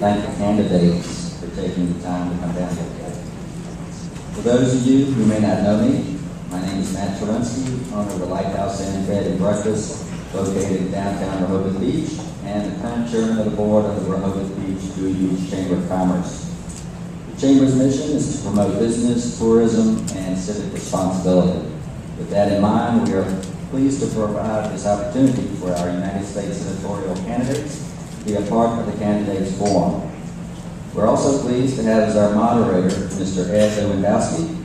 thank the candidates for taking the time to come down here today. For those of you who may not know me, my name is Matt Trelinsky, owner of the Lighthouse Inn Bed and Breakfast located in downtown Rehoboth Beach, and the current chairman of the board of the Rehoboth Beach-Dewey Beach Chamber of Commerce. The Chamber's mission is to promote business, tourism, and civic responsibility. With that in mind, we are pleased to provide this opportunity for our United States senatorial candidates to be a part of the candidates forum. We're also pleased to have as our moderator, Mr. Ed Lewandowski.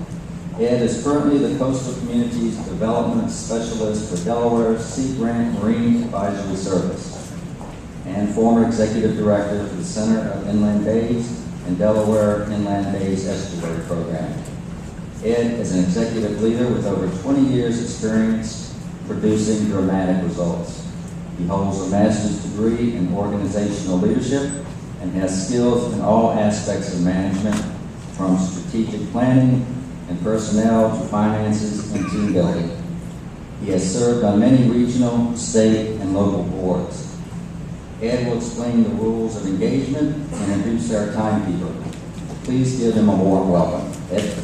Ed is currently the Coastal Communities Development Specialist for Delaware Sea Grant Marine Advisory Service and former Executive Director for the Center of Inland Bays and Delaware Inland Bays Estuary Program. Ed is an executive leader with over 20 years' experience producing dramatic results. He holds a master's degree in organizational leadership and has skills in all aspects of management, from strategic planning and personnel to finances and team building. He has served on many regional, state, and local boards. Ed will explain the rules of engagement and introduce our timekeeper. Please give him a warm welcome. Ed.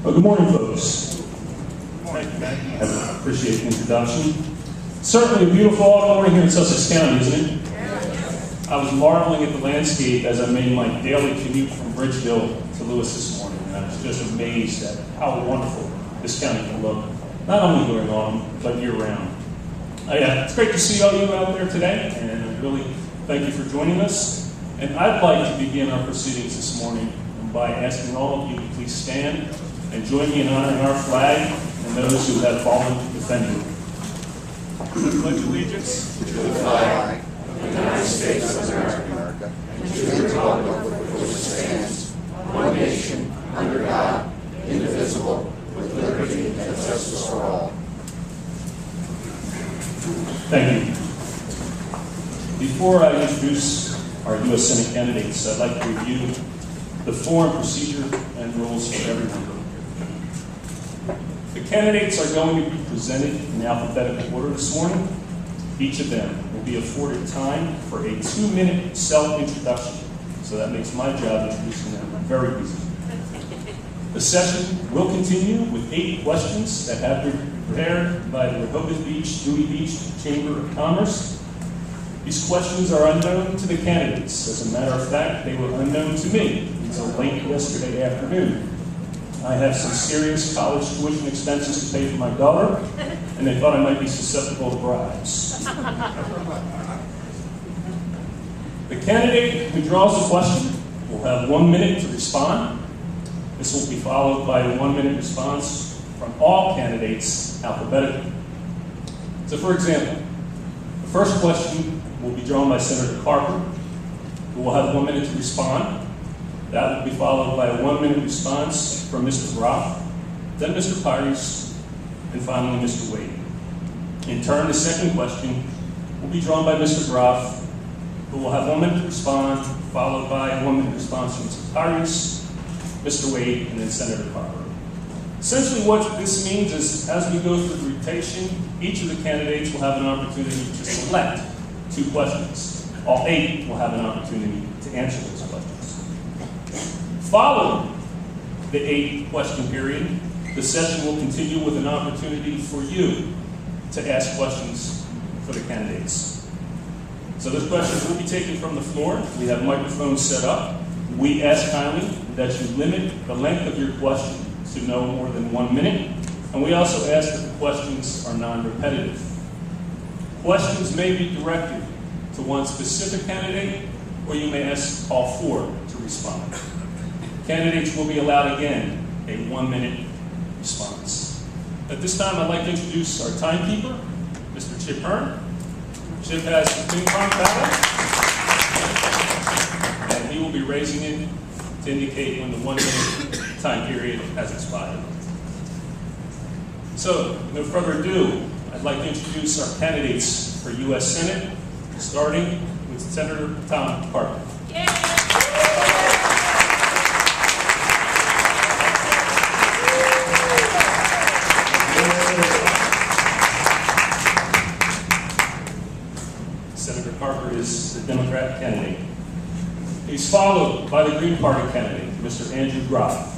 Well, good morning, folks. Thank you, Matt. I appreciate the introduction. Certainly a beautiful autumn morning here in Sussex County, isn't it? I was marveling at the landscape as I made my daily commute from Bridgeville to Lewis this morning, and I was just amazed at how wonderful this county can look, not only during autumn, but year-round. It's great to see all you out there today, and I really thank you for joining us. And I'd like to begin our proceedings this morning by asking all of you to please stand and join me in honoring our flag and those who have fallen to defend it. I pledge allegiance to the flag of the United States of America and to the republic for which it stands, one nation, under God, indivisible, with liberty and justice for all. Thank you. Before I introduce our U.S. Senate candidates, I'd like to review the forum procedure and rules for everyone. The candidates are going to be presented in alphabetical order this morning. Each of them will be afforded time for a 2-minute self-introduction, so that makes my job introducing them very easy. The session will continue with 8 questions that have been prepared by the Rehoboth Beach-Dewey Beach Chamber of Commerce. These questions are unknown to the candidates. As a matter of fact, they were unknown to me until late yesterday afternoon. I have some serious college tuition expenses to pay for my daughter, and they thought I might be susceptible to bribes. The candidate who draws the question will have 1 minute to respond. This will be followed by a 1-minute response from all candidates alphabetically. So for example, the first question will be drawn by Senator Carper, who will have 1 minute to respond. That will be followed by a 1-minute response from Mr. Groff, then Mr. Pires, and finally Mr. Wade. In turn, the second question will be drawn by Mr. Groff, who will have 1 minute to respond, followed by a 1-minute response from Mr. Pires, Mr. Wade, and then Senator Carper. Essentially what this means is, as we go through the rotation, each of the candidates will have an opportunity to select 2 questions. All 8 will have an opportunity to answer those questions. Following the 8-question period, the session will continue with an opportunity for you to ask questions for the candidates. So those questions will be taken from the floor. We have microphones set up. We ask kindly that you limit the length of your question to no more than 1 minute, and we also ask that the questions are non-repetitive. Questions may be directed to one specific candidate, or you may ask all 4 to respond. Candidates will be allowed again a 1-minute response. At this time, I'd like to introduce our timekeeper, Mr. Chip Hearn. Chip has the ping pong paddle, and he will be raising it to indicate when the 1-minute time period has expired. So, no further ado, I'd like to introduce our candidates for U.S. Senate, starting with Senator Tom Carper. Democrat candidate. He's followed by the Green Party candidate, Mr. Andrew Groff.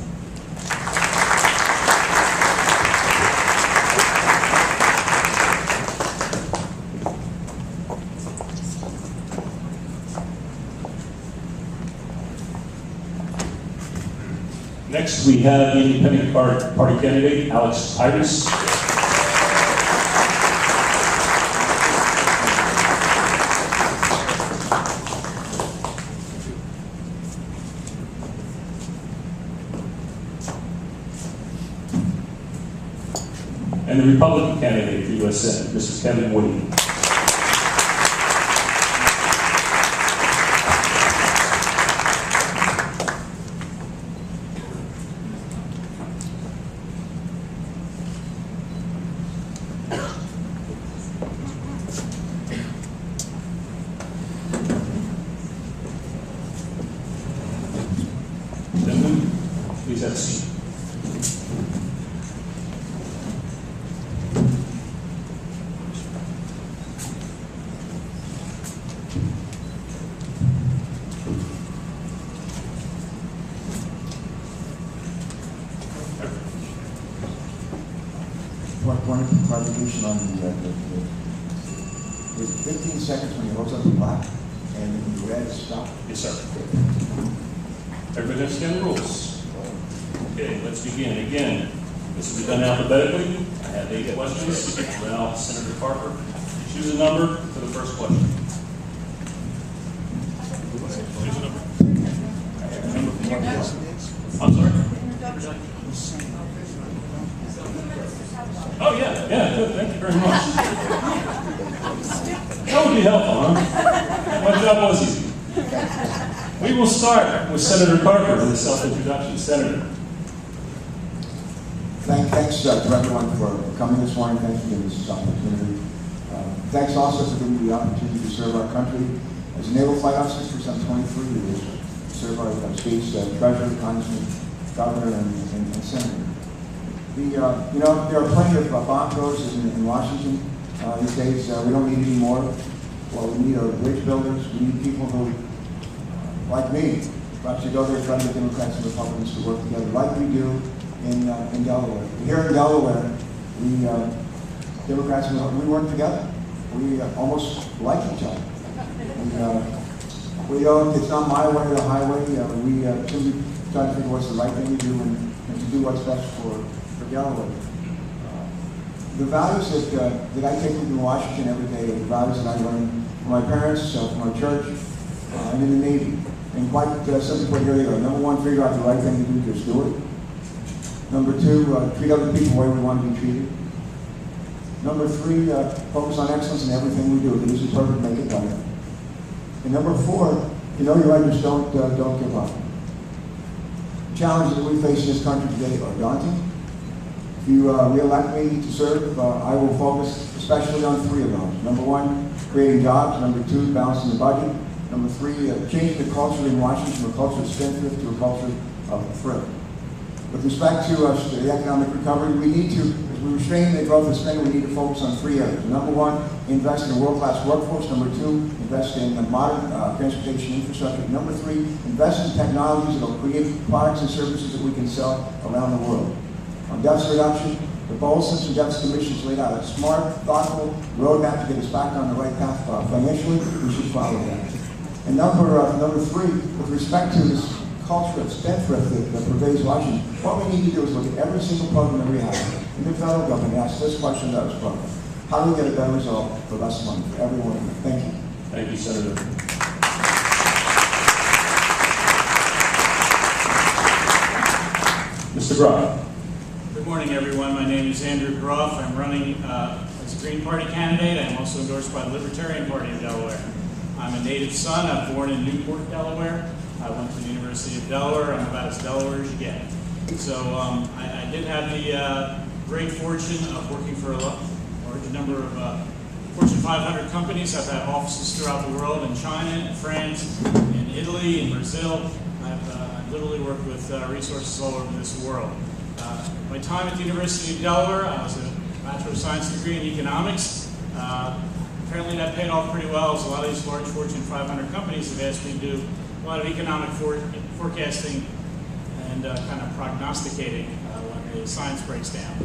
Next, we have the Independent Party candidate, Alex Tyrus. And the Republican candidate for U.S. Senate, Mr. Kevin Woody. Gentlemen, please have a seat. One clarification on there's 15 seconds when your vote's up to black, and when you red, stop. Yes, sir. Everybody understand the rules? Okay, let's begin. Again, this will be done alphabetically. I have 8 questions. Now, Senator Parker, choose a number for the first question. Choose a number. I'm sorry? Oh, yeah, good. Thank you very much. That would be helpful, huh? My job was easy. We will start with Senator Parker with a self-introduction. Senator. Thanks to everyone for coming this morning. Thanks for giving us this opportunity. Thanks also for giving me the opportunity to serve our country as a naval flight officer for some 23 years. Serve our state's treasurer, congressman, governor, and senator. There are plenty of bomb throws in Washington these days. We don't need any more. What we need are bridge builders. We need people who, like me, actually go there and try to get Democrats and Republicans to work together, like we do in Delaware. Here in Delaware, Democrats and Republicans, we work together. We almost like each other. We don't. It's not my way or the highway. We simply try to figure what's the right thing to do and to do what's best for Delaware. The values that I take into Washington every day are the values that I learned from my parents, from our church, and in the Navy. And quite simply put, here they go. Number 1, figure out the right thing to do, just do it. Number 2, treat other people the way we want to be treated. Number 3, focus on excellence in everything we do. If it isn't perfect, make it better. And number 4, you know you're right, just don't give up. The challenges that we face in this country today are daunting. If you re-elect me to serve, I will focus especially on 3 of those. Number 1, creating jobs. Number 2, balancing the budget. Number 3, changing the culture in Washington from a culture of spendthrift to a culture of thrift. With respect to the economic recovery, we need to, as we restrain the growth of spending, we need to focus on 3 areas. Number 1, invest in a world-class workforce. Number 2, invest in modern transportation infrastructure. Number 3, invest in technologies that will create products and services that we can sell around the world. On deficit reduction, the bold sense of deficit commissions laid out a smart, thoughtful roadmap to get us back on the right path financially. We should follow that. And number 3, with respect to this culture of spendthrift that pervades Washington, what we need to do is look at every single program that we have in the federal government and ask this question about this program. How do we get a better result for less money for everyone? Thank you. Thank you, Senator. Mr. Groff. Good morning, everyone. My name is Andrew Groff. I'm running as a Green Party candidate. I'm also endorsed by the Libertarian Party of Delaware. I'm a native son. I was born in Newport, Delaware. I went to the University of Delaware. I'm about as Delaware as you get. So I did have the great fortune of working for a large number of Fortune 500 companies. I've had offices throughout the world in China, in France, in Italy, in Brazil. I've literally worked with resources all over this world. My time at the University of Delaware, I was a Bachelor of Science degree in economics. Apparently that paid off pretty well, as a lot of these large Fortune 500 companies have asked me to do a lot of economic forecasting and kind of prognosticating when the science breaks down.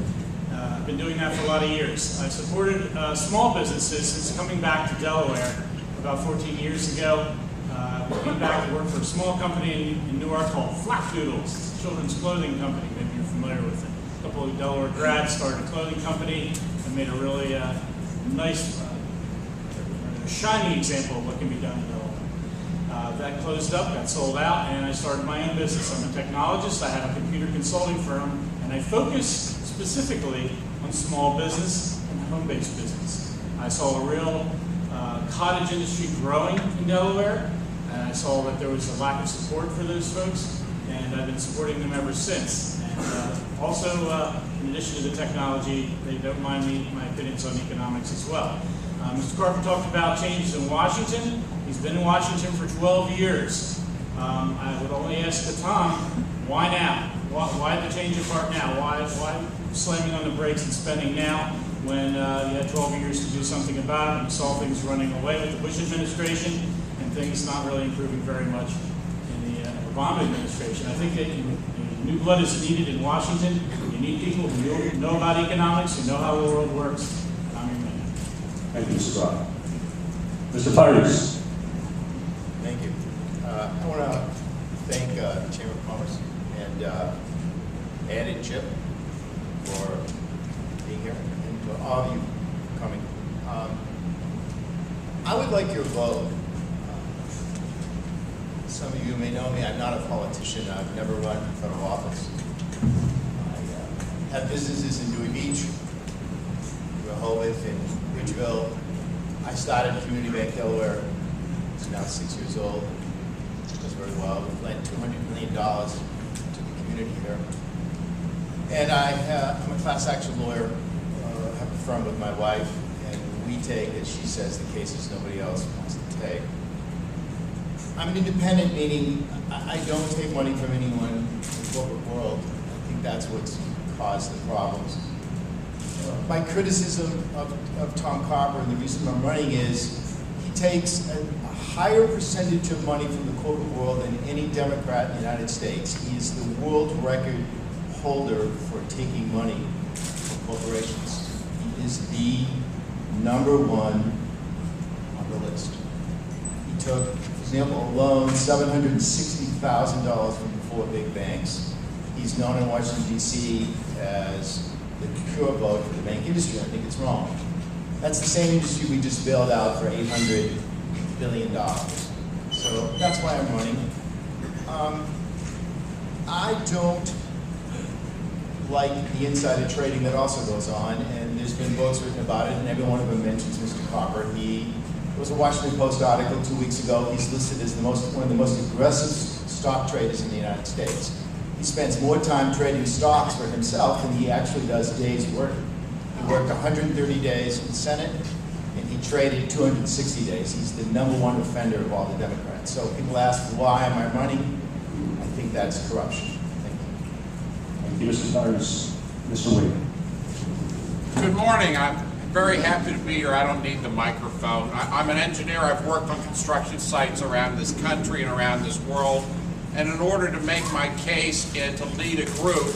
I've been doing that for a lot of years. I've supported small businesses since coming back to Delaware about 14 years ago. We came back to work for a small company in Newark called Flapdoodles. It's a children's clothing company. Maybe you're familiar with it. A couple of Delaware grads started a clothing company and made a really nice, shiny example of what can be done in Delaware. That closed up, got sold out, and I started my own business. I'm a technologist. I have a computer consulting firm, and I focus specifically on small business and home-based business. I saw a real cottage industry growing in Delaware, and I saw that there was a lack of support for those folks, and I've been supporting them ever since. And also, in addition to the technology, they don't mind my opinions on economics as well. Mr. Carper talked about changes in Washington. He's been in Washington for 12 years. I would only ask the Tom, why now? Why the change of heart now? Why slamming on the brakes and spending now when you had 12 years to do something about it? You saw things running away with the Bush administration and things not really improving very much in the Obama administration. I think that new blood is needed in Washington. You need people who know about economics, who know how the world works. I'm your man. Thank you, Mr. Brock. Mr. Tyrese. Thank you. I want to thank the Chamber of Commerce and Ed and Chip for being here, and to all of you coming. I would like your vote. Some of you may know me. I'm not a politician. I've never run for federal office. I have businesses in Dewey Beach, Rehoboth, and Ridgeville. I started Community Bank Delaware. It's now 6 years old. It does very well. We've lent $200 million to the community here. And I'm a class action lawyer. I have a firm with my wife, and we take, as she says, the cases nobody else wants to take. I'm an independent, meaning I don't take money from anyone in the corporate world. I think that's what's caused the problems. My criticism of Tom Carper, and the reason I'm running, is he takes a higher percentage of money from the corporate world than any Democrat in the United States. He is the world record holder for taking money from corporations. He is the #1 on the list. He took, for example, a loan, $760,000 from the 4 big banks. He's known in Washington, D.C. as the pure vote for the bank industry. I think it's wrong. That's the same industry we just bailed out for $800 billion. So that's why I'm running. I don't like the insider trading that also goes on, and there's been books written about it, and every one of them mentions Mr. Carper. There was a Washington Post article 2 weeks ago. He's listed as one of the most aggressive stock traders in the United States. He spends more time trading stocks for himself than he actually does days work. He worked 130 days in the Senate, and he traded 260 days. He's the #1 offender of all the Democrats. So people ask, why am I running? I think that's corruption. Thank you. Thank you, Mr. Tyrese. Mr. Wade. Good morning. I'm very happy to be here. I don't need the microphone. I'm an engineer. I've worked on construction sites around this country and around this world. And in order to make my case and to lead a group,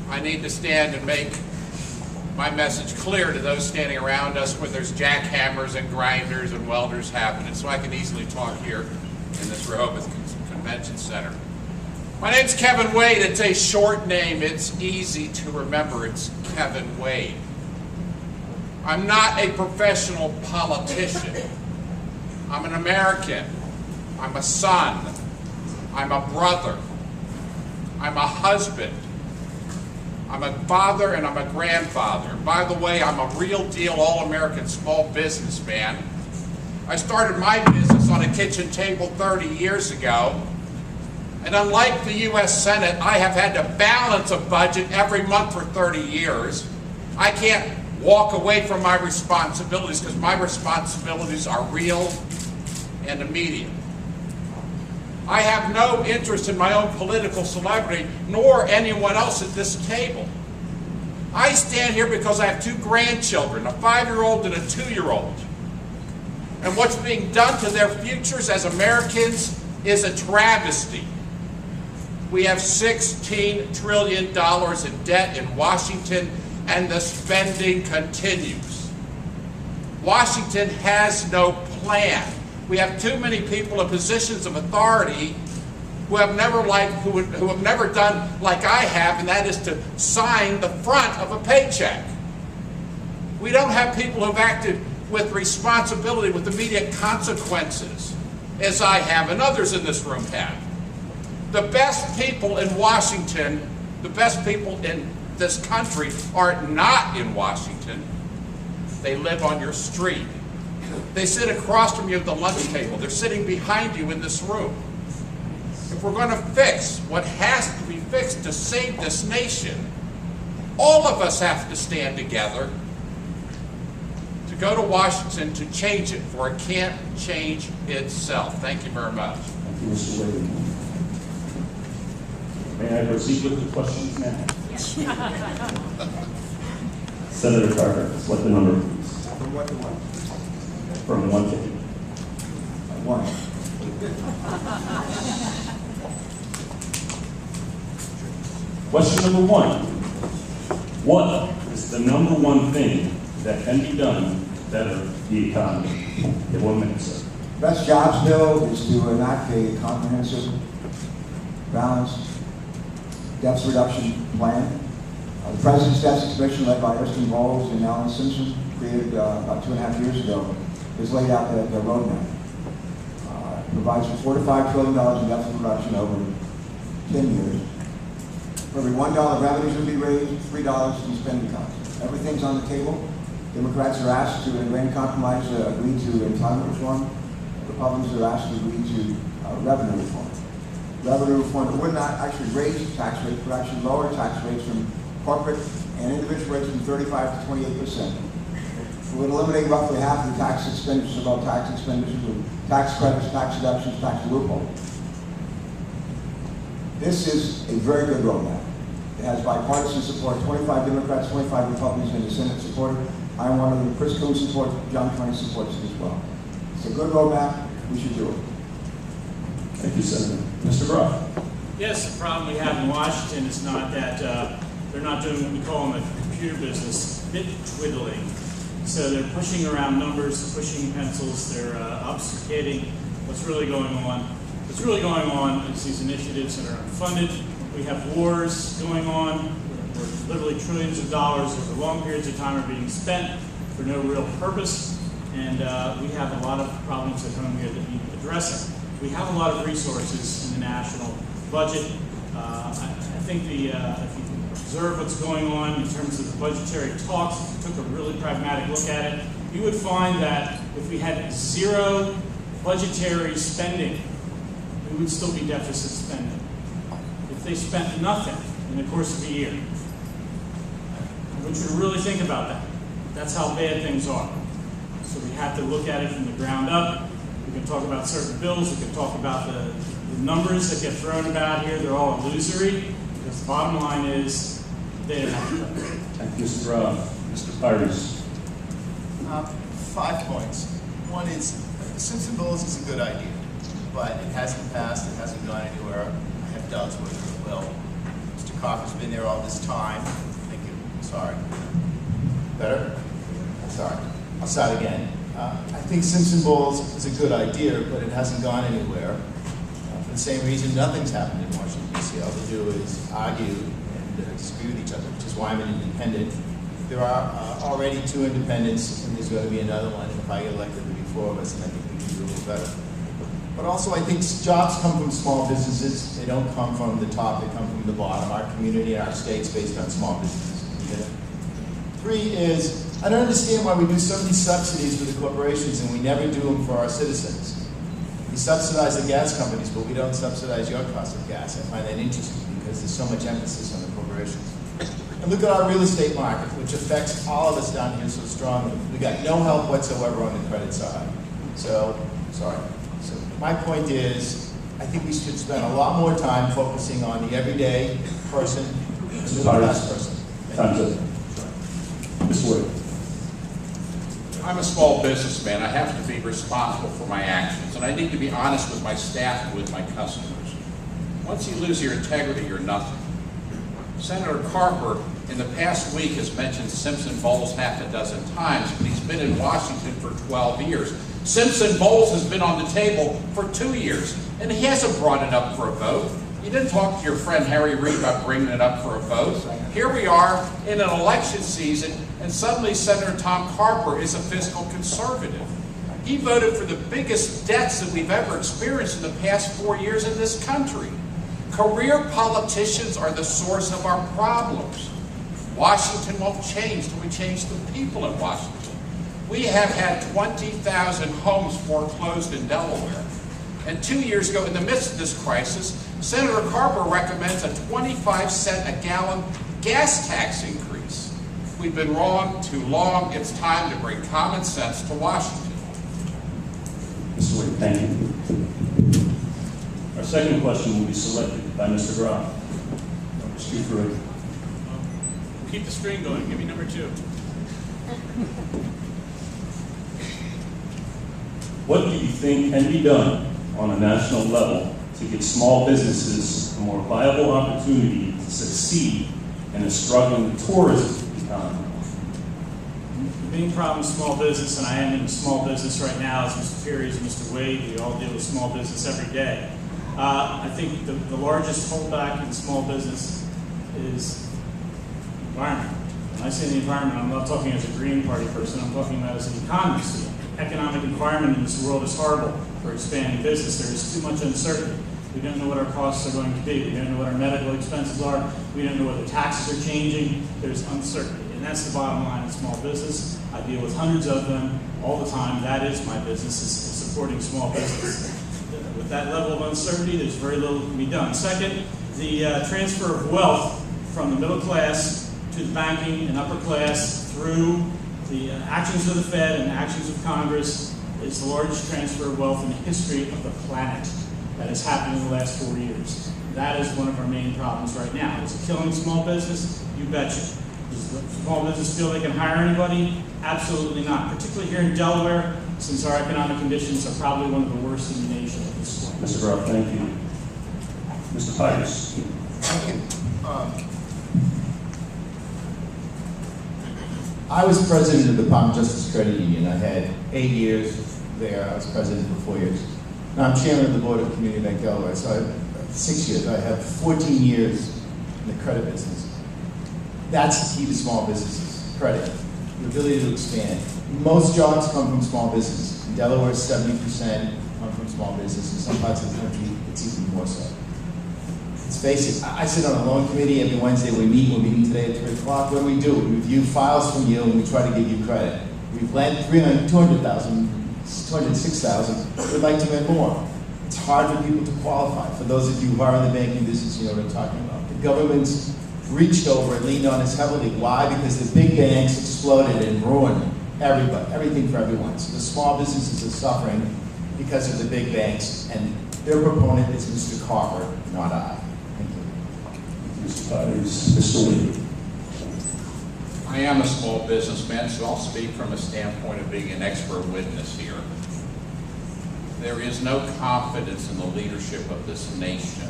I need to stand and make my message clear to those standing around us when there's jackhammers and grinders and welders happening, so I can easily talk here in this Rehoboth Convention Center. My name's Kevin Wade. It's a short name. It's easy to remember. It's Kevin Wade. I'm not a professional politician. I'm an American. I'm a son. I'm a brother. I'm a husband. I'm a father, and I'm a grandfather. And by the way, I'm a real deal all-American small businessman. I started my business on a kitchen table 30 years ago. And unlike the U.S. Senate, I have had to balance a budget every month for 30 years. I can't walk away from my responsibilities because my responsibilities are real and immediate. I have no interest in my own political celebrity, nor anyone else at this table. I stand here because I have 2 grandchildren, a 5-year-old and a 2-year-old. And what's being done to their futures as Americans is a travesty. We have $16 trillion in debt in Washington, and the spending continues. Washington has no plan. We have too many people in positions of authority who have never done like I have, and that is to sign the front of a paycheck. We don't have people who've acted with responsibility, with immediate consequences, as I have and others in this room have. The best people in Washington, the best people in this country are not in Washington. They live on your street. They sit across from you at the lunch table. They're sitting behind you in this room. If we're going to fix what has to be fixed to save this nation, all of us have to stand together to go to Washington to change it, for it can't change itself. Thank you very much. Thank you, Mr. Wade. May I proceed with the questions now? Senator Carter, select the number, please. From what to what? From 1 to 8. One. Question number 1. What is the number one thing that can be done to better the economy? In 1 minute, sir. Best jobs bill is to enact a comprehensive, balanced deficit reduction plan. The President's Deficit Commission, led by Erskine Bowles and Alan Simpson, created about 2.5 years ago, has laid out the roadmap. Provides for $4 to $5 trillion in deficit reduction over 10 years. For every $1 revenues will be raised, $3 in spending cuts. Everything's on the table. Democrats are asked to, in grand compromise, agree to entitlement reform. Republicans are asked to agree to revenue reform. Revenue reform would not actually raise tax rates, but actually lower tax rates from corporate and individual rates from 35 to 28%. It would eliminate roughly half of the tax expenditures above tax expenditures with tax credits, tax deductions, tax loopholes. This is a very good roadmap. It has bipartisan support. 25 Democrats, 25 Republicans in the Senate support it. I'm one of them. Chris Coons supports it. John Twain supports it as well. It's a good roadmap. We should do it. Thank you, Senator. Mr. Groff. Yes, the problem we have in Washington is not that they're not doing what we call in the computer business, bit twiddling. So they're pushing around numbers, they're pushing pencils, they're obfuscating what's really going on. What's really going on is these initiatives that are unfunded. We have wars going on where literally trillions of dollars over long periods of time are being spent for no real purpose. And we have a lot of problems at home here that need addressing. We have a lot of resources in the national budget. I think if you observe what's going on in terms of the budgetary talks, if you took a really pragmatic look at it, you would find that if we had zero budgetary spending, we would still be deficit spending. If they spent nothing in the course of a year, I want you to really think about that. That's how bad things are. So we have to look at it from the ground up. We can talk about certain bills. We can talk about the numbers that get thrown about here. They're all illusory, because the bottom line is they don't have to do it. Thank you, Mr. Groff. Mr. Pires. 5 points. One is, Simpson Bills is a good idea, but it hasn't passed, it hasn't gone anywhere. I have doubts whether it will. Mr. Coffer's been there all this time. Thank you. Sorry. Better? Sorry. I'll start again. I think Simpson Bowles is a good idea, but it hasn't gone anywhere. For the same reason, nothing's happened in Washington, D.C. All they do is argue and disagree with each other, which is why I'm an independent. There are already 2 independents, and there's going to be another one. If I get elected, there'll be 4 of us, and I think we can do a little better. But also, I think jobs come from small businesses. They don't come from the top, they come from the bottom. Our community, our state's based on small businesses. 3 is, I don't understand why we do so many subsidies for the corporations and we never do them for our citizens. We subsidize the gas companies, but we don't subsidize your cost of gas. I find that interesting because there's so much emphasis on the corporations. And look at our real estate market, which affects all of us down here so strongly. We got no help whatsoever on the credit side. So, sorry. So my point is, I think we should spend a lot more time focusing on the everyday person and the class person. Time's up. Ms. Wood. I'm a small businessman. I have to be responsible for my actions, and I need to be honest with my staff and with my customers. Once you lose your integrity, you're nothing. Senator Carper, in the past week, has mentioned Simpson Bowles half a dozen times, but he's been in Washington for 12 years. Simpson Bowles has been on the table for 2 years, and he hasn't brought it up for a vote. You didn't talk to your friend Harry Reid about bringing it up for a vote. Here we are in an election season, and suddenly Senator Tom Carper is a fiscal conservative. He voted for the biggest debts that we've ever experienced in the past 4 years in this country. Career politicians are the source of our problems. Washington won't change till we change the people in Washington. We have had 20,000 homes foreclosed in Delaware. And 2 years ago, in the midst of this crisis, Senator Carper recommends a 25-cent a gallon gas tax increase. We've been wrong too long. It's time to bring common sense to Washington. Mr. Wade, thank you. Our second question will be selected by Mr. Groff. Mr. Fruit. Keep the string going. Give me number 2. What do you think can be done on a national level to give small businesses a more viable opportunity to succeed in a struggling tourism economy? The main problem with small business, and I am in small business right now, as Mr. Perry and Mr. Wade, we all deal with small business every day. I think the largest holdback in small business is environment. When I say the environment, I'm not talking as a Green Party person, I'm talking about as an economist. The economic environment in this world is horrible for expanding business. There is too much uncertainty. We don't know what our costs are going to be. We don't know what our medical expenses are. We don't know what the taxes are changing. There's uncertainty. And that's the bottom line in small business. I deal with hundreds of them all the time. That is my business, is supporting small business. With that level of uncertainty, there's very little that can be done. Second, the transfer of wealth from the middle class to the banking and upper class through the actions of the Fed and actions of Congress is the largest transfer of wealth in the history of the planet that has happened in the last 4 years. That is one of our main problems right now. Is it killing small business? You betcha. Does small business feel they can hire anybody? Absolutely not. Particularly here in Delaware, since our economic conditions are probably one of the worst in the nation at this point. Mr. Groff, thank you. Mr. Pires. Thank you. I was president of the Department of Justice Credit Union. I had 8 years there. I was president for 4 years. Now I'm chairman of the board of Community Bank Delaware. So I have 6 years. I have 14 years in the credit business. That's the key to small businesses, credit, the ability to expand. Most jobs come from small business. In Delaware, 70% come from small business. In some parts of the country, it's even more so. Let's face it, I sit on a loan committee every Wednesday. We're meeting today at 3 o'clock. What do? We review files from you and we try to give you credit. We've lent $200,000, $206,000. We'd like to lend more. It's hard for people to qualify. For those of you who are in the banking business, you know what I'm talking about. The government's reached over and leaned on us heavily. Why? Because the big banks exploded and ruined everything for everyone. So the small businesses are suffering because of the big banks, and their proponent is Mr. Carper, not I. Thank you. Mr. Pires. Mr. Wade. I am a small businessman, so I'll speak from a standpoint of being an expert witness here. There is no confidence in the leadership of this nation.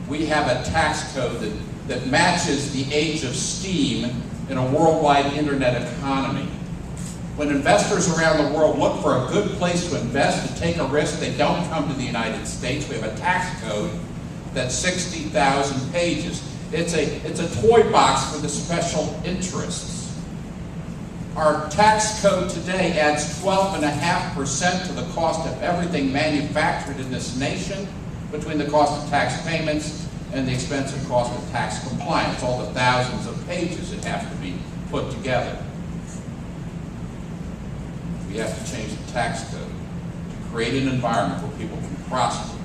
We have a tax code that matches the age of steam in a worldwide internet economy. When investors around the world look for a good place to invest and take a risk, they don't come to the United States. We have a tax code that's 60,000 pages. It's a toy box for the special interests. Our tax code today adds 12.5% to the cost of everything manufactured in this nation, between the cost of tax payments and the expensive cost of tax compliance, all the thousands of pages that have to be put together. We have to change the tax code to create an environment where people can prosper.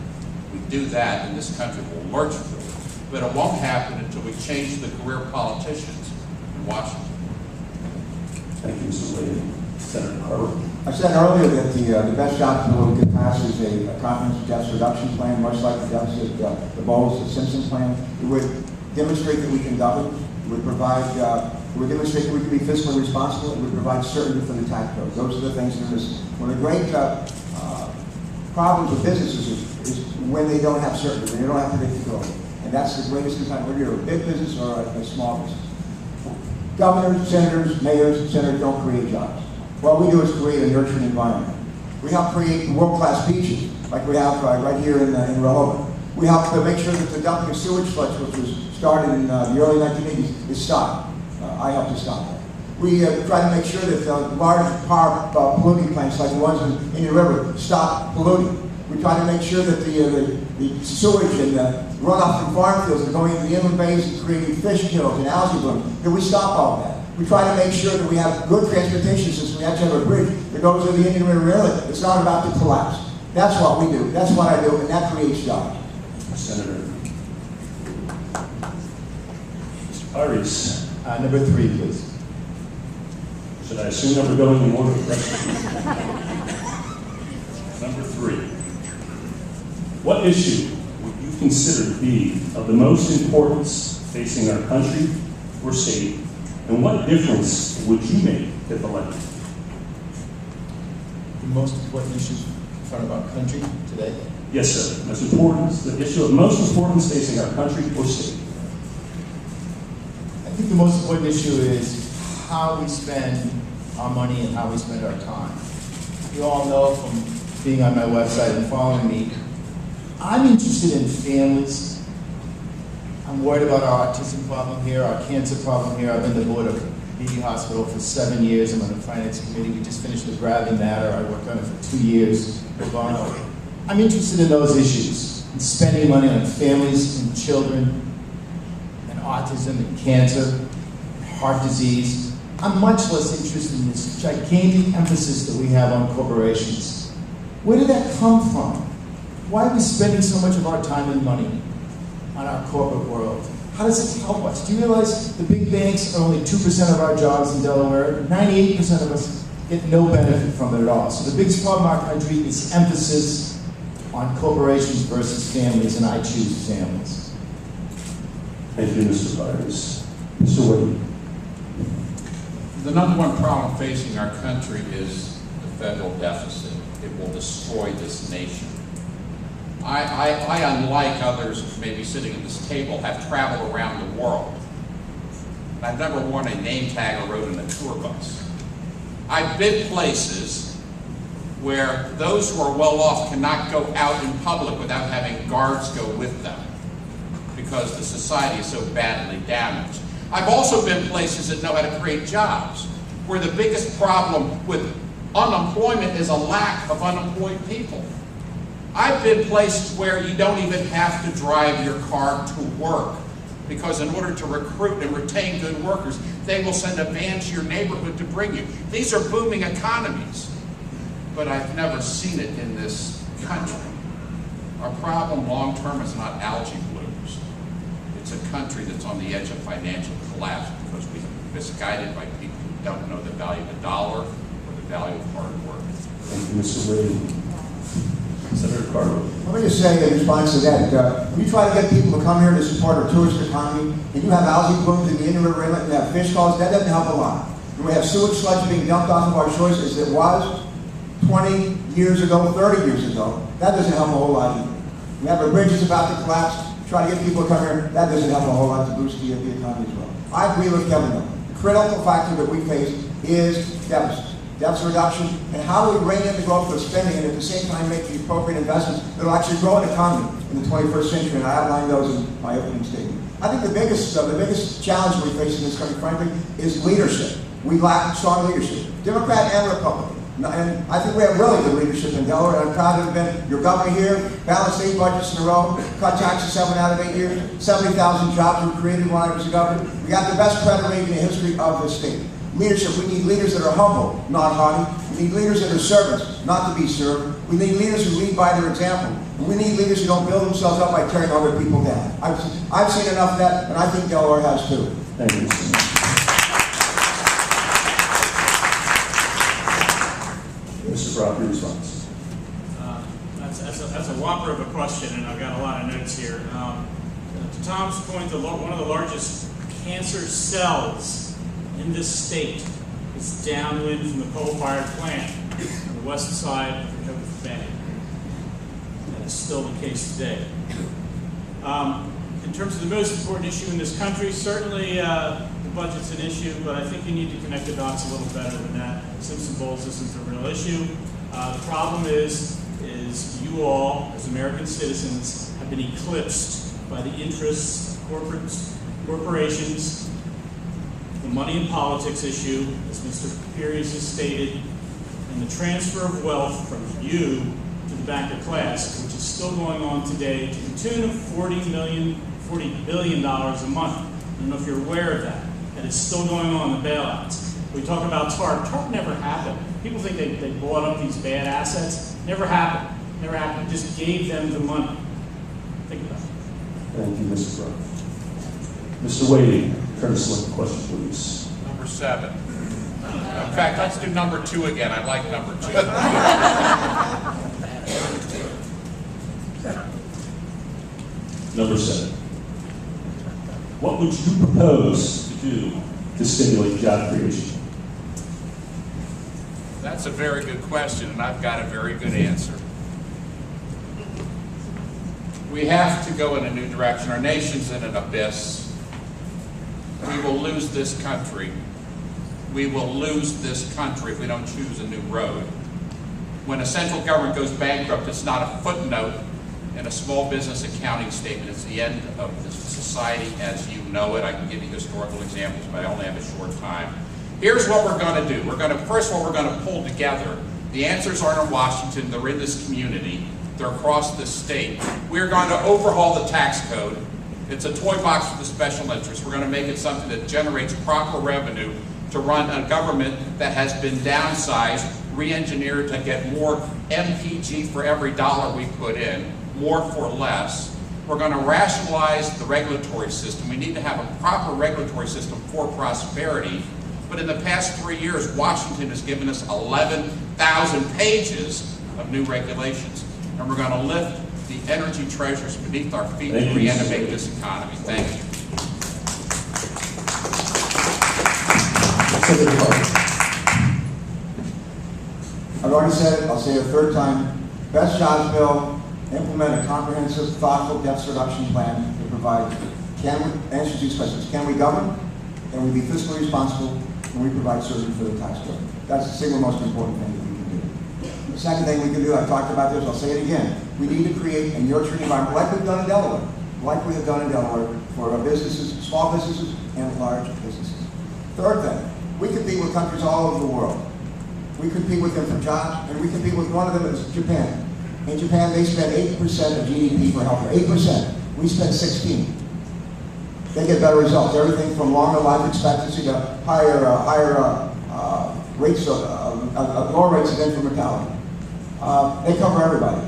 If we do that, and this country will lurch through it. But it won't happen until we change the career politicians in Washington. Thank you, Mr. Wade. Senator Carper. I said earlier that the best job in the world we could pass is a comprehensive debt reduction plan, much like the deficit, the Bowles, the Simpson plan. It would demonstrate that we can govern. It would provide We demonstrate that we can be fiscally responsible, and we provide certainty for the tax code. Those are the things that are missing. One of the great problems with businesses is when they don't have certainty, when they don't have predictability. And that's the greatest concern, whether you're a big business or a small business. Governors, senators, mayors, senators don't create jobs. What we do is create a nurturing environment. We help create world-class beaches, like we have right here in Rehoboth. We help to make sure that the dumping of sewage sludge, which was started in the early 1980s, is stopped. I helped to stop that. We try to make sure that large power polluting plants like the ones in Indian River stop polluting. We try to make sure that the sewage and runoff from farm fields are going into the inland bays and creating fish kills and algae blooms, that we stop all of that. We try to make sure that we have good transportation systems. We actually have a bridge that goes to the Indian River Inlet. It's not about to collapse. That's what we do. That's what I do, and that creates jobs. Senator. Mr. Pires. Number 3, please. Should I assume that we're going in order of question? Number 3. What issue would you consider to be of the most importance facing our country or state, and what difference would you make if elected? The most important issue in front of our country today? Yes, sir. Most important, the issue of most importance facing our country or state. I think the most important issue is how we spend our money and how we spend our time. You all know from being on my website and following me, I'm interested in families. I'm worried about our autism problem here, our cancer problem here. I've been the board of Beach Hospital for 7 years. I'm on the finance committee. We just finished the Bradley matter. I worked on it for 2 years. I'm interested in those issues, in spending money on families and children, and autism and cancer, and heart disease. I'm much less interested in this gigantic emphasis that we have on corporations. Where did that come from? Why are we spending so much of our time and money on our corporate world? How does it help us? Do you realize the big banks are only 2% of our jobs in Delaware? 98% of us get no benefit from it at all. So the biggest problem in our country is emphasis on corporations versus families, and I choose families. Thank you, Mr. Pires. Mr. Wade. The number one problem facing our country is the federal deficit. It will destroy this nation. I, unlike others maybe sitting at this table, have traveled around the world. I've never worn a name tag or rode in a tour bus. I've been places where those who are well off cannot go out in public without having guards go with them because the society is so badly damaged. I've also been places that know how to create jobs, where the biggest problem with unemployment is a lack of unemployed people. I've been places where you don't even have to drive your car to work, because in order to recruit and retain good workers, they will send a van to your neighborhood to bring you. These are booming economies, but I've never seen it in this country. Our problem long-term is not algae blooms. It's a country that's on the edge of financial collapse because we've been misguided by people who don't know the value of a dollar or the value of hard work. Thank you, Mr. Wade. Senator Carter. Let me just say in response to that, when you try to get people to come here to support our tourist economy, and you have algae blooms in the Indian River Inlet, and you have fish calls, that doesn't help a lot. And we have sewage sludge being dumped off of our shores as it was 20 years ago, 30 years ago. That doesn't help a whole lot either. We have our bridges about to collapse. Try to get people to come here. That doesn't help a whole lot to boost the economy as well. I agree with Kevin though. The critical factor that we face is deficit reduction, and how do we rein in the growth of spending and at the same time make the appropriate investments that will actually grow an economy in the 21st century, and I outlined those in my opening statement. I think the biggest challenge we face in this country, frankly, is leadership. We lack strong leadership, Democrat and Republican. And I think we have really good leadership in Delaware, and I'm proud to have been your governor here, balanced 8 budgets in a row, cut taxes 7 out of 8 years, 70,000 jobs were created when I was the governor. We got the best credit rating in the history of the state. Leadership, we need leaders that are humble, not haughty. We need leaders that are servants, not to be served. We need leaders who lead by their example. And we need leaders who don't build themselves up by tearing other people down. I've seen enough of that, and I think Delaware has too. Thank you. Mr. Brock, your response. That's a whopper of a question, and I've got a lot of notes here. To Tom's point, one of the largest cancer cells in this state is downwind from the coal-fired plant on the west side of Rehoboth Bay. That is still the case today. In terms of the most important issue in this country, certainly the budget's an issue, but I think you need to connect the dots a little better than that. Simpson Bowles isn't a real issue. The problem is you all, as American citizens, have been eclipsed by the interests of corporations, the money and politics issue, as Mr. Pires has stated, and the transfer of wealth from you to the banker class, which is still going on today to the tune of $40 billion a month. I don't know if you're aware of that. And it's still going on, the bailouts. We talk about TARP. TARP never happened. People think they bought up these bad assets. Never happened. Never happened. Just gave them the money. Think about it. Thank you, Mr. Brown. Mr. Wade, turn to select the question, please. Number 7. In fact, let's do number 2 again. I like number 2. Number 7. What would you propose to do to stimulate job creation? That's a very good question, and I've got a very good answer. We have to go in a new direction. Our nation's in an abyss. We will lose this country. We will lose this country if we don't choose a new road. When a central government goes bankrupt, it's not a footnote in a small business accounting statement. It's the end of this society as you know it. I can give you historical examples, but I only have a short time. Here's what we're going to do. First of all, we're going to pull together. The answers aren't in Washington. They're in this community. They're across this state. We're going to overhaul the tax code. It's a toy box for the special interests. We're going to make it something that generates proper revenue to run a government that has been downsized, re-engineered to get more MPG for every dollar we put in, more for less. We're going to rationalize the regulatory system. We need to have a proper regulatory system for prosperity. But in the past 3 years, Washington has given us 11,000 pages of new regulations. And we're going to lift the energy treasures beneath our feet and reanimate this economy. Thank you. I've already said it, I'll say it a third time. Best jobs bill, implement a comprehensive, thoughtful debt reduction plan to provide, answer these questions. Can we govern? Can we be fiscally responsible? Can we provide certainty for the tax code? That's the single most important thing that we can do. The second thing we can do, I've talked about this, I'll say it again. We need to create a nurturing environment like we've done in Delaware. Like we have done in Delaware for businesses, small businesses and large businesses. Third thing, we compete with countries all over the world. We compete with them for jobs, and we compete with one of them is Japan. In Japan, they spend 8% of GDP for healthcare. 8%. We spend 16%. They get better results. Everything from longer life expectancy to higher rates lower rates of infant mortality. They cover everybody.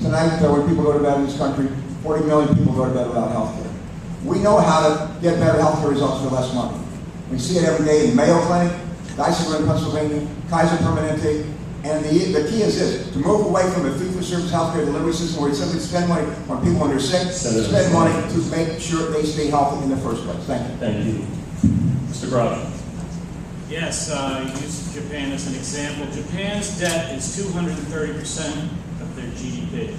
Tonight, when people go to bed in this country, 40 million people go to bed without health care. We know how to get better health care results for less money. We see it every day in Mayo Clinic, Geisinger in Pennsylvania, Kaiser Permanente, and the key is this, to move away from a fee-for-service healthcare delivery system where you simply spend money on people when they're sick, spend money to make sure they stay healthy in the first place. Thank you. Thank you. Mr. Groff. Yes, use Japan as an example. Japan's debt is 230% of their GDP.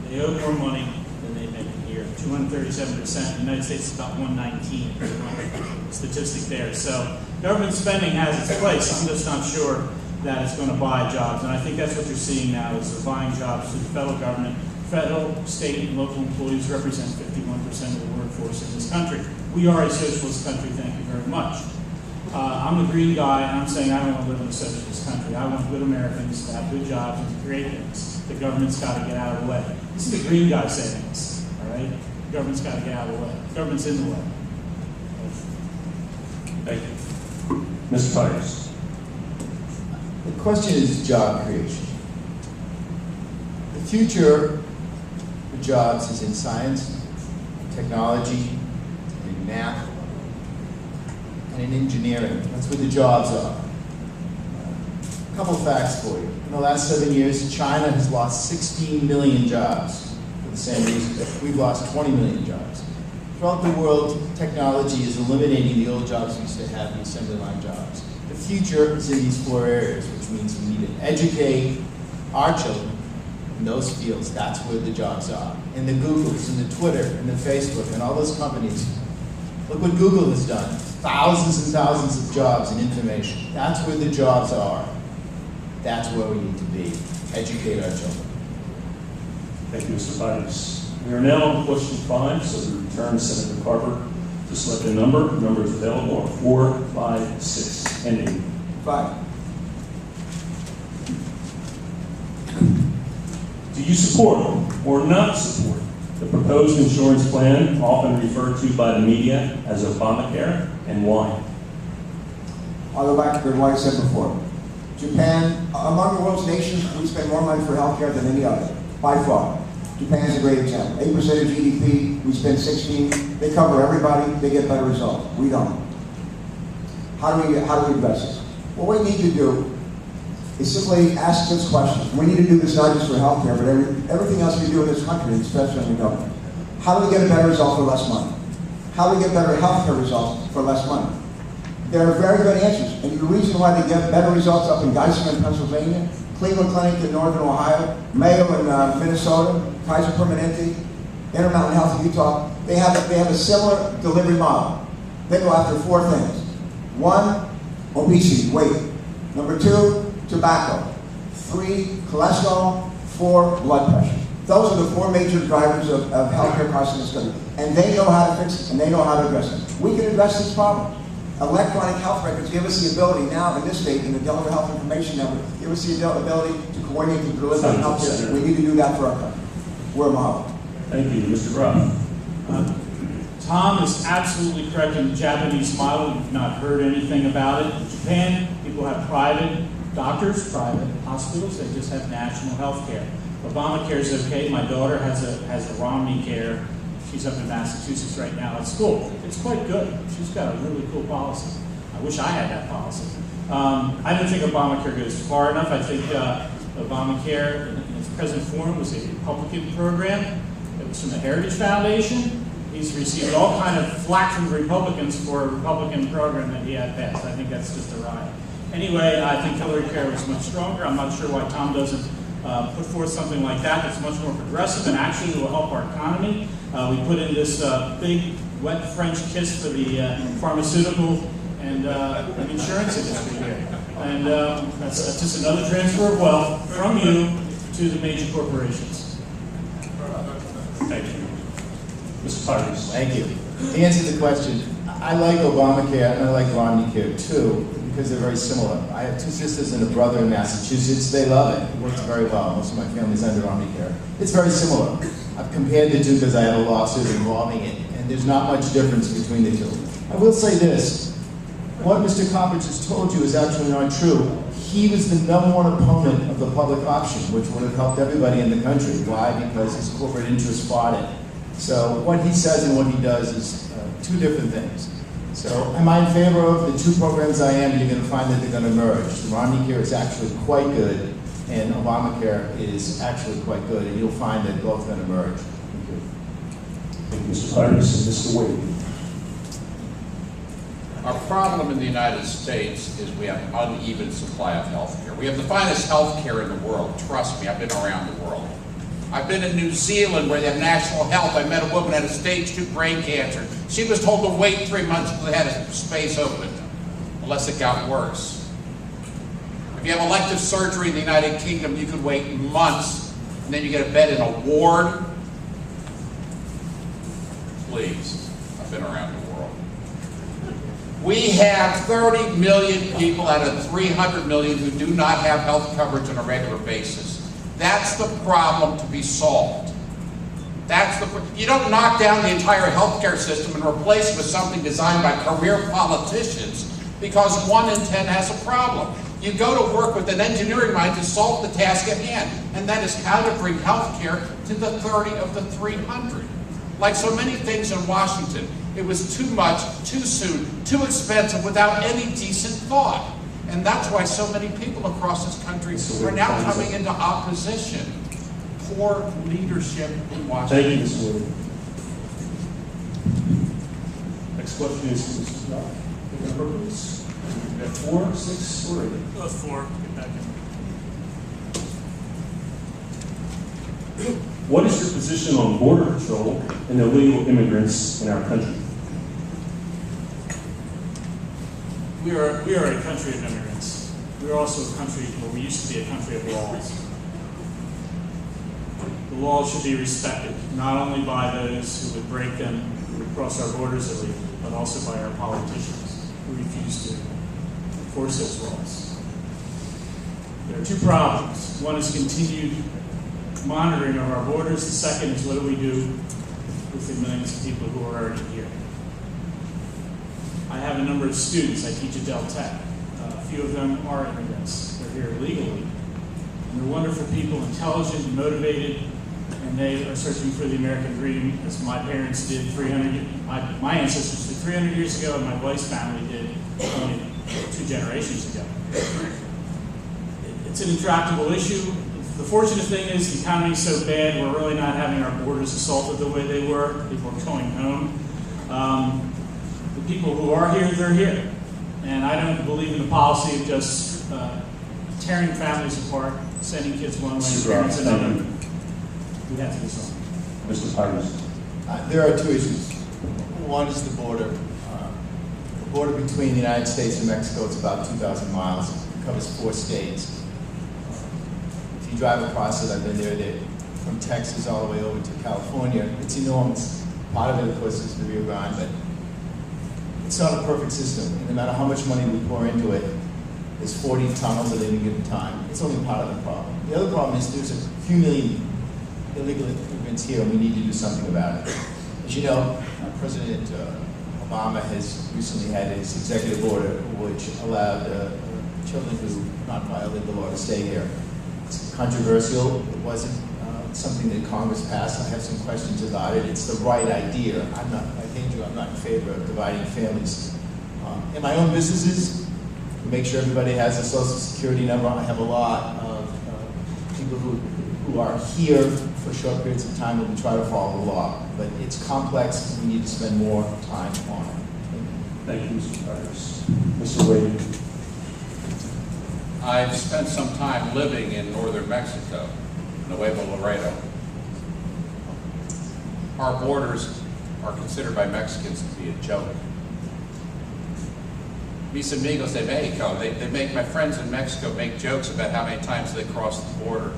They owe more money than they make here. 237%. The United States is about 119. Statistic there. So government spending has its place. I'm just not sure that it's going to buy jobs. And I think that's what you're seeing now is they're buying jobs through the federal government. Federal, state, and local employees represent 51% of the workforce in this country. We are a socialist country, thank you very much. I'm the green guy, and I'm saying I don't want to live in a socialist country. I want good Americans to have good jobs and to create things. The government's got to get out of the way. This is the green guy saying this, all right? The government's got to get out of the way. The government's in the way. Thank you. Mr. Pires. The question is job creation. The future for jobs is in science, technology, in math, and in engineering. That's where the jobs are. A couple facts for you. In the last 7 years, China has lost 16 million jobs for the same reason. We've lost 20 million jobs. Throughout the world, technology is eliminating the old jobs we used to have, the assembly line jobs. The future is in these 4 areas, which means we need to educate our children in those fields. That's where the jobs are. And the Googles and the Twitter and the Facebook and all those companies. Look what Google has done. Thousands and thousands of jobs and information. That's where the jobs are. That's where we need to be. Educate our children. Thank you, Mr. Pipes. We are now on question 5, so we return to Senator Carver to select a number. Numbers available are 4, 5, 6, and 8. 5. Do you support or not support the proposed insurance plan, often referred to by the media as Obamacare, and why? I'll go back to what I said before. Japan, among the world's nations, we spend more money for healthcare than any other, by far. Japan's a great example. 8% of GDP, we spend 16. They cover everybody, they get better results. We don't. How do we address this? What we need to do is simply ask this question. We need to do this not just for healthcare, but everything else we do in this country, especially in the government. How do we get a better result for less money? How do we get better healthcare results for less money? There are very good answers. And the reason why they get better results up in Geisinger in Pennsylvania, Cleveland Clinic in Northern Ohio, Mayo in Minnesota, Kaiser Permanente, Intermountain Health in Utah, they have a similar delivery model. They go after 4 things. 1, obesity, weight. Number 2, tobacco. 3, cholesterol. 4, blood pressure. Those are the 4 major drivers of healthcare costs in this country. And they know how to fix it, and they know how to address it. We can address this problem. Electronic health records give us the ability now in this state, in the Delaware Health Information Network, give us the ability to coordinate the delivery of health care. We need to do that for our country. We're a model. Thank you. Mr. Groff. Tom is absolutely correct in the Japanese model. We've not heard anything about it. In Japan, people have private doctors, private hospitals. They just have national health care. Obamacare is okay. My daughter has a Romney Care. She's up in Massachusetts right now at school. It's quite good. She's got a really cool policy. I wish I had that policy. I don't think Obamacare goes far enough. I think Obamacare, in its present form, was a Republican program. It was from the Heritage Foundation. He's received all kind of flack from the Republicans for a Republican program that he had passed. I think that's just a riot. Anyway, I think Hillary Care was much stronger. I'm not sure why Tom doesn't put forth something like that that's much more progressive and actually will help our economy. We put in this big wet French kiss for the pharmaceutical and insurance industry here. And that's just another transfer of wealth from you to the major corporations. Thank you. Mr. Pipes. Thank you. To answer the question, I like Obamacare and I like Romney Care too, because they're very similar. I have 2 sisters and a brother in Massachusetts. They love it. It works very well. Most of my family's under Romney Care. It's very similar. I've compared the 2 because I had a lawsuit involving it, and there's not much difference between the 2. I will say this. What Mr. Coppage has told you is actually not true. He was the #1 opponent of the public option, which would have helped everybody in the country. Why? Because his corporate interests fought it. So what he says and what he does is 2 different things. So am I in favor of the 2 programs? I am. You're going to find that they're going to merge. The Romney Care is actually quite good, and Obamacare is actually quite good, and you'll find that both are going to merge. Thank you. Thank you, Mr. Pipes. And Mr. Wade. Our problem in the United States is we have an uneven supply of health care. We have the finest health care in the world. Trust me, I've been around the world. I've been in New Zealand where they have national health. I met a woman who had a stage 2 brain cancer. She was told to wait 3 months until they had a space open, unless it got worse. If you have elective surgery in the United Kingdom, you could wait months, and then you get a bed in a ward. Please, I've been around the world. We have 30 million people out of 300 million who do not have health coverage on a regular basis. That's the problem to be solved. You don't knock down the entire healthcare system and replace it with something designed by career politicians because 1 in 10 has a problem. You go to work with an engineering mind to solve the task at hand, and that is how to bring healthcare to the 30 of the 300. Like so many things in Washington, it was too much, too soon, too expensive, without any decent thought. And that's why so many people across this country are now coming into opposition. Poor leadership in Washington. Thank you, Mr. Wade. Next question is to Mr. Brock. Pick a number, please. We have 4, 6, or 8. Go with 4. Get back in. What is your position on border patrol and illegal immigrants in our country? We are a country of immigrants. We are also a country where we used to be a country of laws. The laws should be respected, not only by those who would break them, who would cross our borders illegally, but also by our politicians who refuse to enforce those laws. There are 2 problems. One is continued monitoring of our borders. The second is what do we do with the millions of people who are already here. I have a number of students. I teach at Del Tech. A few of them are immigrants. They're here legally. And they're wonderful people, intelligent and motivated, and they are searching for the American dream as my parents did my ancestors did 300 years ago, and my wife's family did only 2 generations ago. It's an intractable issue. The fortunate thing is the economy is so bad, we're really not having our borders assaulted the way they were. People are going home. The people who are here, they're here. And I don't believe in the policy of just tearing families apart, sending kids one way and parents another. We have to do something. Mr. Pires. There are 2 issues. One is the border. The border between the United States and Mexico is about 2,000 miles. It covers 4 states. If you drive across it, I've been there, from Texas all the way over to California. It's enormous. Part of it, of course, is the Rio Grande, but it's not a perfect system. No matter how much money we pour into it, there's 40 tunnels at any given time. It's only part of the problem. The other problem is there's a few million illegal immigrants here, and we need to do something about it. As you know, President Obama has recently had his executive order which allowed children who do not violate the law to stay here. It's controversial. It wasn't something that Congress passed. I have some questions about it. It's the right idea. I'm not in favor of dividing families. In my own businesses, to make sure everybody has a social security number, I have a lot of people who are here for short periods of time and we try to follow the law. But it's complex and we need to spend more time on it. Thank you, Mr. Pires. Mr. Wade. I've spent some time living in northern Mexico, Nuevo Laredo. Our borders are considered by Mexicans to be a joke. Mis amigos de Mexico, my friends in Mexico make jokes about how many times they cross the border.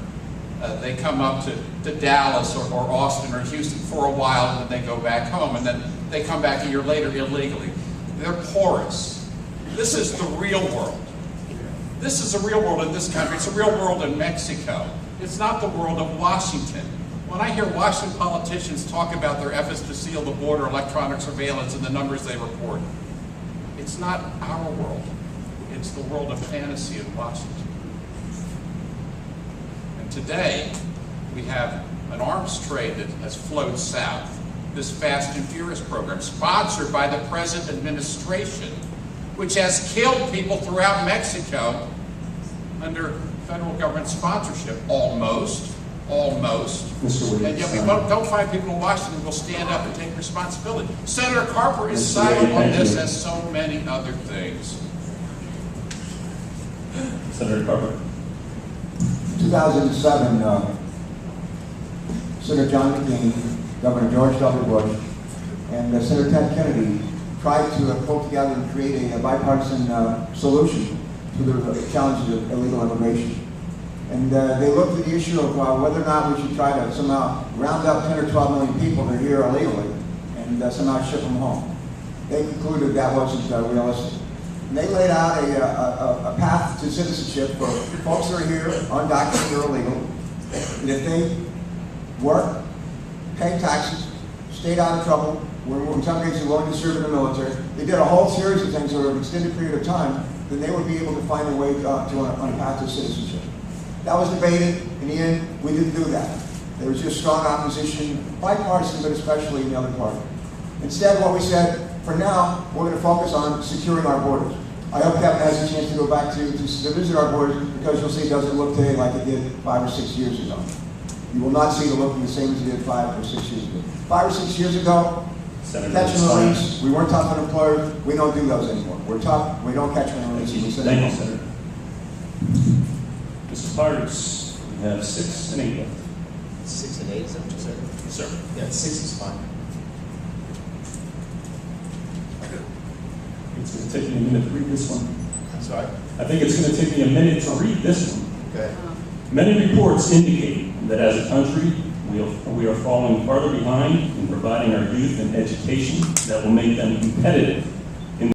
They come up to Dallas or Austin or Houston for a while and then they go back home and then they come back a year later illegally. They're porous. This is the real world. This is a real world in this country. It's a real world in Mexico. It's not the world of Washington. When I hear Washington politicians talk about their efforts to seal the border, electronic surveillance, and the numbers they report, it's not our world. It's the world of fantasy in Washington. And today, we have an arms trade that has flowed south. This Fast and Furious program, sponsored by the present administration, which has killed people throughout Mexico under federal government sponsorship, almost. Mr. Williams. And yet we don't find people in Washington who will stand up and take responsibility. Senator Carper is silent on this as so many other things. Senator Carper. 2007, Senator John McCain, Governor George W. Bush, and Senator Ted Kennedy tried to pull together and create a bipartisan solution to the challenges of illegal immigration. And they looked at the issue of whether or not we should try to somehow round up 10 or 12 million people that are here illegally and somehow ship them home. They concluded that wasn't realistic. And they laid out a path to citizenship for folks that are here, undocumented or illegal, and if they work, pay taxes, stayed out of trouble, were in some cases willing to serve in the military, they did a whole series of things over an extended period of time, then they would be able to find their way on a path to citizenship. That was debated. In the end, we didn't do that. There was just strong opposition, bipartisan, but especially in the other party. Instead, what we said, for now, we're going to focus on securing our borders. I hope Kevin has a chance to go back to visit our borders, because you'll see it doesn't look today like it did 5 or 6 years ago. You will not see it looking the same as it did 5 or 6 years ago. 5 or 6 years ago, Senator Catch and Stein. release, we weren't tough on employers, we don't do those anymore. We're tough, we don't catch and release. We send Thank you, them home. Senator. Mr. Parks, we have 6 and 8 left. 6 and 8, is that what you said? Sir. Yeah, 6 is fine. It's going to take me a minute to read this one. I'm sorry? I think it's going to take me a minute to read this one. Okay. Many reports indicate that as a country, we are falling farther behind in providing our youth an education that will make them competitive